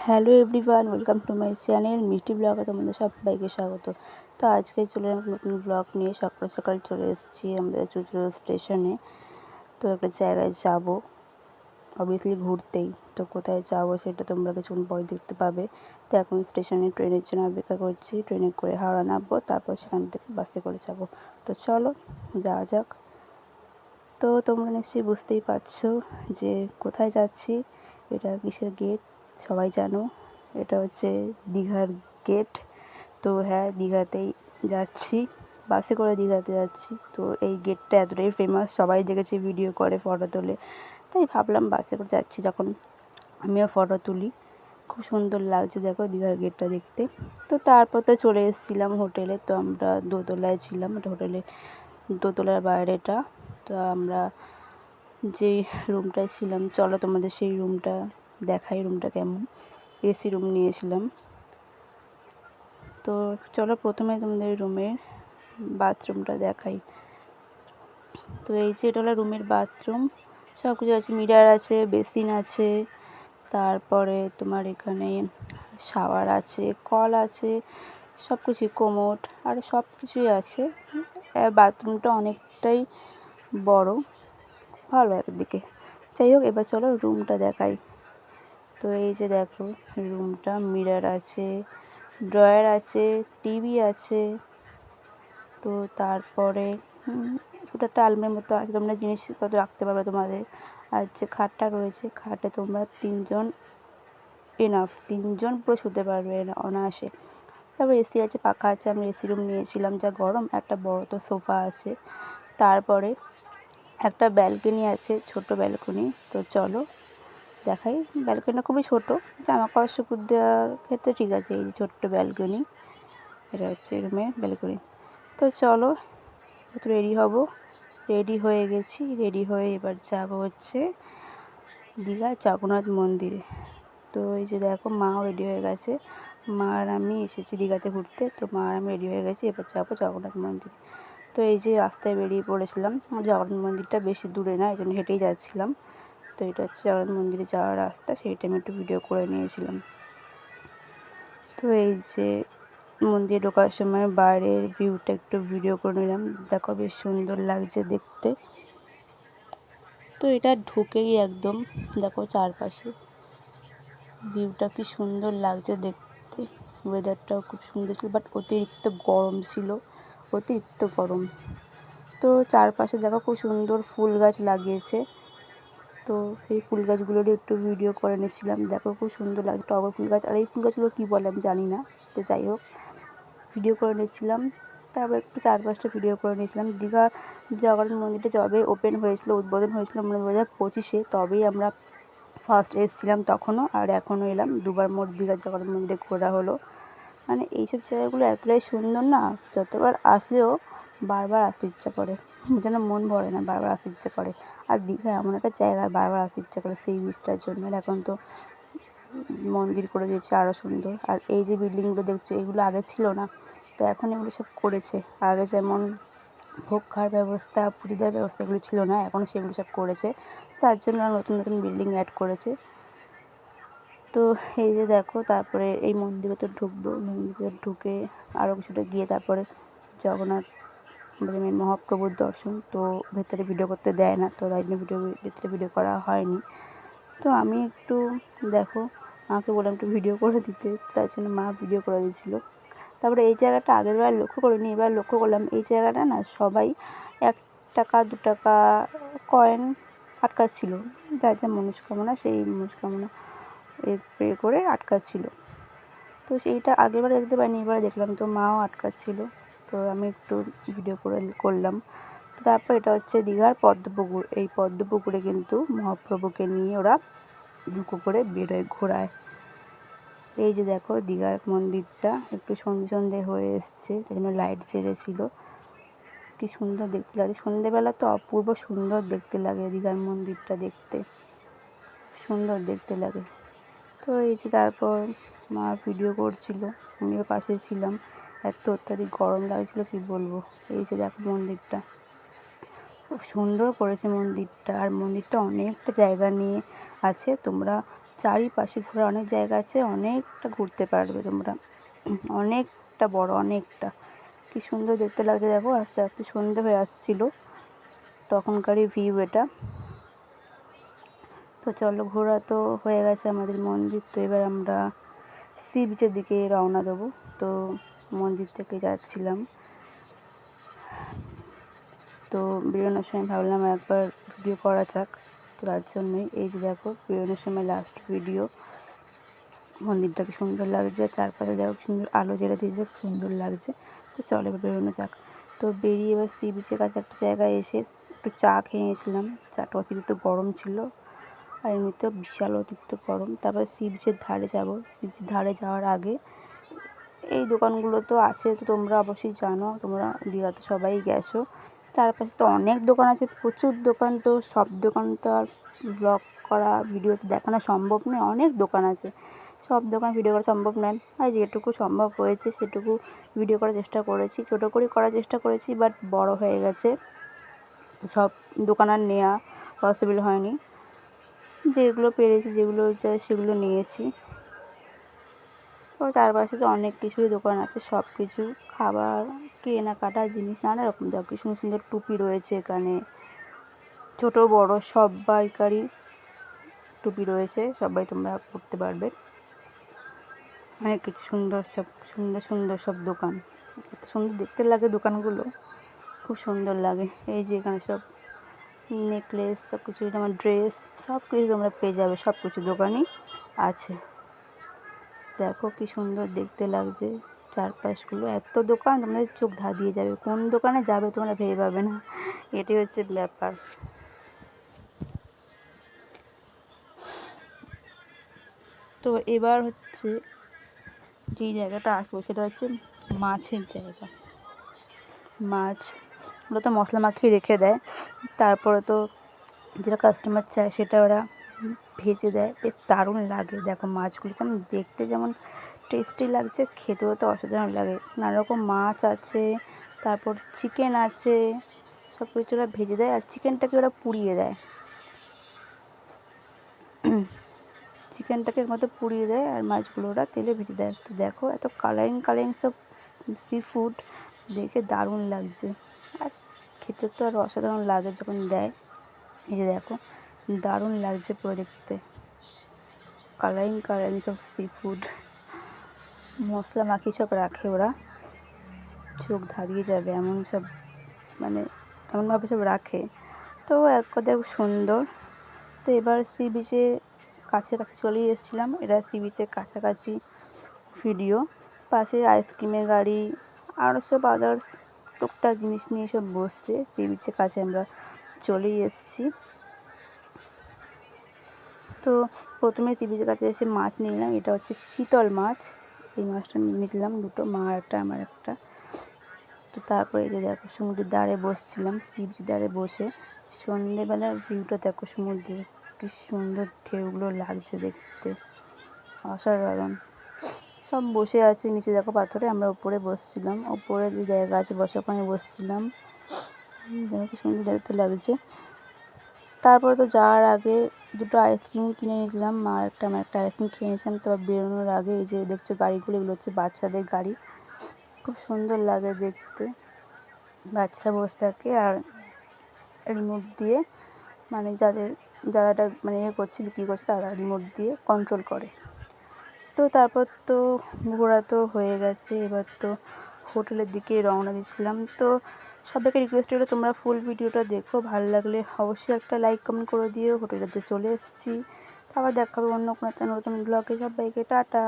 Hello everyone, welcome to my channel মিষ্টি ব্লগে তোমাদের সবাইকে স্বাগত। তো আজকে চলে এলাম নতুন ব্লগ নিয়ে। সকাল সকাল চলে এসেছি আমাদের চুঁচুড়া স্টেশনে। তো একটা জায়গায় যাব, অবভিয়াসলি ঘুরতেই। তো কোথায় যাবো সেটা তোমরা কিছুক্ষণ পরে দেখতে পাবে। তো এখন স্টেশনে ট্রেনের জন্য অপেক্ষা করছি। ট্রেনে করে হাওড়া নামবো, তারপর সেখান থেকে বাসে করে যাব। তো চলো যাওয়া যাক। তো তোমরা নিশ্চয়ই বুঝতেই পারছো যে কোথায় যাচ্ছি। এটা কিসের গেট সবাই জানো, এটা হচ্ছে দীঘার গেট। তো হ্যাঁ, দীঘাতেই যাচ্ছি, বাসে করে দীঘাতে যাচ্ছি। তো এই গেটটা এতটাই ফেমাস, সবাই দেখেছে, ভিডিও করে, ফটো তোলে। তাই ভাবলাম বাসে করে যাচ্ছি যখন আমিও ফটো তুলি। খুব সুন্দর লাগছে দেখো দীঘার গেটটা দেখতে। তো তারপর তো চলে এসেছিলাম হোটেলে। তো আমরা দোতলায় ছিলাম, এটা হোটেলে দোতলার বাইরেটা। তো আমরা যেই রুমটায় ছিলাম, চলো তোমাদের সেই রুমটা দেখাই, রুমটা কেমন। এসি রুম নিয়েছিলাম। তো চলো প্রথমে তোমাদের রুমের বাথরুমটা দেখাই। তো এই যে এটা হলো রুমের বাথরুম। সব কিছু আছে, মিরার আছে, বেসিন আছে, তারপরে তোমার এখানে শাওয়ার আছে, কল আছে, সব কিছুই, কোমোড আর সব কিছুই আছে। বাথরুমটা অনেকটাই বড়, ভালো একদিকে। যাই হোক, এবার চলো রুমটা দেখাই। তো এই যে দেখো রুমটা, মিরার আছে, ড্রয়ার আছে, টিভি আছে। তো তারপরে ছোটো একটা আলমারির মতো আছে, তোমরা জিনিসপত্র রাখতে পারবে তোমাদের। আর যে খাটটা রয়েছে, খাটে তোমরা তিনজন এনাফ, তিনজন পুরো শুতে পারবে অনায়াসে। তারপর এসি আছে, পাখা আছে। আমি এসি রুম নিয়েছিলাম, যা গরম। একটা বড় তো সোফা আছে। তারপরে একটা ব্যালকনি আছে, ছোট ব্যালকনি। তো চলো দেখাই। ব্যালকনিটা খুবই ছোট, জামা কাপড় শুকুর দেওয়ার ক্ষেত্রে ঠিক আছে। এই যে ছোট্ট ব্যালকনি, এটা হচ্ছে রুমের ব্যালকনি। তো চলো তো রেডি হব। রেডি হয়ে গেছি, রেডি হয়ে এবার যাব হচ্ছে দীঘা জগন্নাথ মন্দিরে। তো এই যে দেখো মাও রেডি হয়ে গেছে, মা আর আমি এসেছি দীঘাতে ঘুরতে। তো মা আর আমি রেডি হয়ে গেছি, এবার যাবো জগন্নাথ মন্দিরে। তো এই যে রাস্তায় বেরিয়ে পড়েছিলাম। জগন্নাথ মন্দিরটা বেশি দূরে না, এই জন্য হেঁটেই যাচ্ছিলাম। তো এটা হচ্ছে জগন্নাথ মন্দিরে যাওয়ার রাস্তা, সেইটা আমি একটু ভিডিও করে নিয়েছিলাম। তো এই যে মন্দিরে ঢোকার সময় বাইরের ভিউটা একটু ভিডিও করে নিলাম। দেখো বেশ সুন্দর লাগছে দেখতে। তো এটা ঢুকেই একদম দেখো চারপাশে ভিউটা কি সুন্দর লাগছে দেখতে। ওয়েদারটাও খুব সুন্দর ছিল, বাট অতিরিক্ত গরম ছিল, অতিরিক্ত গরম। তো চারপাশে দেখো খুব সুন্দর ফুল গাছ লাগিয়েছে। তো সেই ফুল গাছগুলোরও একটু ভিডিও করে নিয়েছিলাম। দেখো খুব সুন্দর লাগছে, টগর ফুল গাছ। আর এই ফুল গাছগুলো কী বলে আমি জানি না। তো যাই হোক, ভিডিও করে নিয়েছিলাম। তারপর একটু চারপাশটা ভিডিও করে নিয়েছিলাম। দীঘার জগন্নাথ মন্দিরটা যবে ওপেন হয়েছিল, উদ্বোধন হয়েছিল মানে 2025-এ, তবেই আমরা ফার্স্ট এসেছিলাম তখনও, আর এখনও এলাম। দুবার মোট দীঘার জগন্নাথ মন্দিরে ঘোরা হলো। মানে এইসব জায়গাগুলো এতটাই সুন্দর না, যতবার আসলেও বারবার আসতে ইচ্ছা করে, যেন মন ভরে না, বারবার আসতে ইচ্ছা করে। আর দীঘা এমন একটা জায়গা, বারবার আসতে ইচ্ছা করে সেই বিচটার জন্য। আর এখন তো মন্দির করে দিয়েছে আরও সুন্দর। আর এই যে বিল্ডিংগুলো দেখছো, এগুলো আগে ছিল না, তো এখন এগুলো সব করেছে। আগে যেমন ভোগ খাওয়ার ব্যবস্থা, পুজো দেওয়ার ব্যবস্থা, এগুলো ছিল না, এখন সেগুলো সব করেছে। তার জন্য নতুন নতুন বিল্ডিং অ্যাড করেছে। তো এই যে দেখো, তারপরে এই মন্দিরে তো ঢুকবো, মন্দিরে ঢুকে আরও কিছুটা গিয়ে তারপরে জগন্নাথ আমাদের মেন মহাপ্রভুর দর্শন। তো ভেতরে ভিডিও করতে দেয় না, তো তাই জন্য ভেতরে ভিডিও করা হয়নি। তো আমি একটু দেখো, মাকে বললাম একটু ভিডিও করে দিতে, তার জন্য মা ভিডিও করে দিয়েছিলো। তারপরে এই জায়গাটা আগেরবার লক্ষ্য করিনি, এবার লক্ষ্য করলাম এই জায়গাটা না সবাই 1 টাকা 2 টাকা কয়েন আটকাচ্ছিল, যার যা মনস্কামনা সেই মনস্কামনা পে করে আটকাচ্ছিল। তো সেইটা আগেরবার দেখতে পাইনি, এবার দেখলাম, তো মাও আটকাচ্ছিল। তো আমি একটু ভিডিও করলাম। তো তারপর এটা হচ্ছে দীঘার পদ্মপুকুর। এই পদ্মপুকুরে কিন্তু মহাপ্রভুকে নিয়ে ওরা নৌকো করে বেরোয়, ঘোরায়। এই যে দেখো দীঘার মন্দিরটা একটু সন্ধে সন্ধে হয়ে এসছে, তাই জন্য লাইট জ্বেলেছিল। কি সুন্দর দেখতে লাগে, সন্ধেবেলা তো অপূর্ব সুন্দর দেখতে লাগে দীঘার মন্দিরটা দেখতে, সুন্দর দেখতে লাগে। তো এই যে তারপর মা ভিডিও করছিল, আমিও পাশে ছিলাম। এত অত্যাধিক গরম লাগছিল কি বলবো। এই যে দেখো মন্দিরটা খুব সুন্দর করেছে মন্দিরটা, আর মন্দিরটা অনেকটা জায়গা নিয়ে আছে। তোমরা চারিপাশে ঘোরার অনেক জায়গা আছে, অনেকটা ঘুরতে পারবে তোমরা, অনেকটা বড়, অনেকটা। কি সুন্দর দেখতে লাগছে দেখো, আস্তে আস্তে সন্ধে হয়ে আসছিল, তখনকারই ভিউ এটা। তো চলো, ঘোরা তো হয়ে গেছে আমাদের মন্দির, তো এবার আমরা সি বিচের দিকে রওনা দেবো। তো মন্দির থেকে যাচ্ছিলাম, তো বেরোনোর সময় ভাবলাম একবার ভিডিও করা যাক, তো তার জন্যই এই যে দেখো বেরোনোর সময় লাস্ট ভিডিও। মন্দিরটাকে সুন্দর লাগছে, চারপাশে দেখো সুন্দর আলো জ্বেলে দিয়েছে, সুন্দর লাগছে। তো চলো এবার বেরোনো যাক। তো বেরিয়ে এবার সি বিচের কাছে একটা জায়গায় এসে একটু চা খেয়ে নিয়েছিলাম। চাটা অতিরিক্ত গরম ছিল, আর এমনিতেও বিশাল অতিরিক্ত গরম। তারপরে সি বিচের ধারে যাব। সি বিচের ধারে যাওয়ার আগে এই দোকানগুলো তো আছে, তো তোমরা অবশ্যই জানো, তোমরা দীঘাতে সবাই গেছো। চারপাশে তো অনেক দোকান আছে, প্রচুর দোকান। তো সব দোকান তো আর ব্লগ করা, ভিডিওতে দেখানো সম্ভব নয়, অনেক দোকান আছে, সব দোকান ভিডিও করা সম্ভব নয়। আর যেটুকু সম্ভব হয়েছে সেটুকু ভিডিও করার চেষ্টা করেছি, ছোটো করে করার চেষ্টা করেছি, বাট বড় হয়ে গেছে, তো সব দোকান আর নেওয়া পসিবল হয়নি। যেগুলো পেরেছি, যেগুলো চাই সেগুলো নিয়েছি। তো চারপাশে তো অনেক কিছুই দোকান আছে, সব কিছু খাবার, কেনাকাটা জিনিস, নানা রকম দেখো কি সুন্দর সুন্দর টুপি রয়েছে এখানে, ছোটো বড় সবাইকারই টুপি রয়েছে, সবাই তোমরা পরতে পারবে। অনেক কিছু সুন্দর সুন্দর সব দোকান, এত সুন্দর দেখতে লাগে দোকানগুলো, খুব সুন্দর লাগে। এই যে এখানে সব নেকলেস, সব কিছু, তোমার ড্রেস, সব কিছু তোমরা পেয়ে যাবে, সব কিছু দোকানই আছে। দেখো কি সুন্দর দেখতে লাগছে চারপাশগুলো, এত দোকান তোমাদের চোখ ধাঁধিয়ে যাবে, কোন দোকানে যাবে তোমরা ভেবে পাবে না, এটাই হচ্ছে ব্যাপার। তো এবার হচ্ছে যেই জায়গাটা আসবো সেটা হচ্ছে মাছের জায়গা। মাছগুলো তো মশলা মাখিয়ে রেখে দেয়, তারপরে তো যেটা কাস্টমার চায় সেটা ওরা ভেজে দেয়, বেশ দারুণ লাগে। দেখো মাছগুলো যেমন দেখতে যেমন টেস্টি লাগছে, খেতেও তো অসাধারণ লাগে। নানা রকম মাছ আছে, তারপর চিকেন আছে, সব কিছু ওরা ভেজে দেয়, আর চিকেনটাকে ওরা পুড়িয়ে দেয়, চিকেনটাকে মতো পুড়িয়ে দেয়, আর মাছগুলো ওরা তেলে ভেজে দেয়। তো দেখো এত কালারিং কালারিং সব সি ফুড, দেখে দারুণ লাগছে, আর খেতে তো আর অসাধারণ লাগে যখন দেয়। এই যে দেখো দারুণ লাগছে পুরো দেখতে, কালারিং কালারিং সব সি ফুড, মশলা মাখিয়ে সব রাখে ওরা, চোখ ধাঁধিয়ে যাবে এমন সব, মানে এমনভাবে সব রাখে। তো এক কথায় খুব সুন্দর। তো এবার সি বিচে কাছাকাছি চলেই এসেছিলাম, এটা সি বিচের কাছাকাছি ভিডিও। পাশে আইসক্রিমের গাড়ি, আরও সব আদার্স টুকটাক জিনিস নিয়ে সব বসছে। সি বিচের কাছে আমরা চলেই এসেছি। তো প্রথমে সি বিচের কাছে এসে মাছ নিয়ে নিলাম, এটা হচ্ছে চিতল মাছ, এই মাছটা নিয়ে নিয়েছিলাম দুটো, মা একটা আমার একটা। তো তারপরে এই যে দেখো সমুদ্রের ধারে বসছিলাম, সি বিচের ধারে বসে সন্ধেবেলার ভিউটা দেখো, সমুদ্রের কি সুন্দর ঢেউগুলো লাগছে দেখতে, অসাধারণ। সব বসে আছে নিচে দেখো পাথরে, আমরা উপরে বসছিলাম, উপরে যে জায়গা আছে বসার ওখানে বসছিলাম, দেখো কি সুন্দর দেখতে লাগছে। তারপরে তো যাওয়ার আগে দুটো আইসক্রিম কিনে নিয়েছিলাম, মা একটা আমার একটা আইসক্রিম খেয়ে নিয়েছিলাম। তারপর বেরোনোর আগে এই যে দেখছো গাড়িগুলো, এগুলো হচ্ছে বাচ্চাদের গাড়ি, খুব সুন্দর লাগে দেখতে, বাচ্চারা বসে থাকে আর রিমোট দিয়ে, মানে যারা এটা মানে ইয়ে করছে, বিক্রি করছে, তারা রিমোট দিয়ে কন্ট্রোল করে। তো তারপর তো ঘোরা তো হয়ে গেছে, এবার তো হোটেলের দিকে রওনা দিয়েছিলাম। তো সবাইকে রিকোয়েস্ট করলে তোমরা ফুল ভিডিওটা দেখো, ভালো লাগলে অবশ্যই একটা লাইক কমেন্ট করে দিও। হোটেলেতে চলে এসেছি, আবার দেখা হবে অন্য কোনো একটা নতুন ব্লগে। সবাইকে টাটা।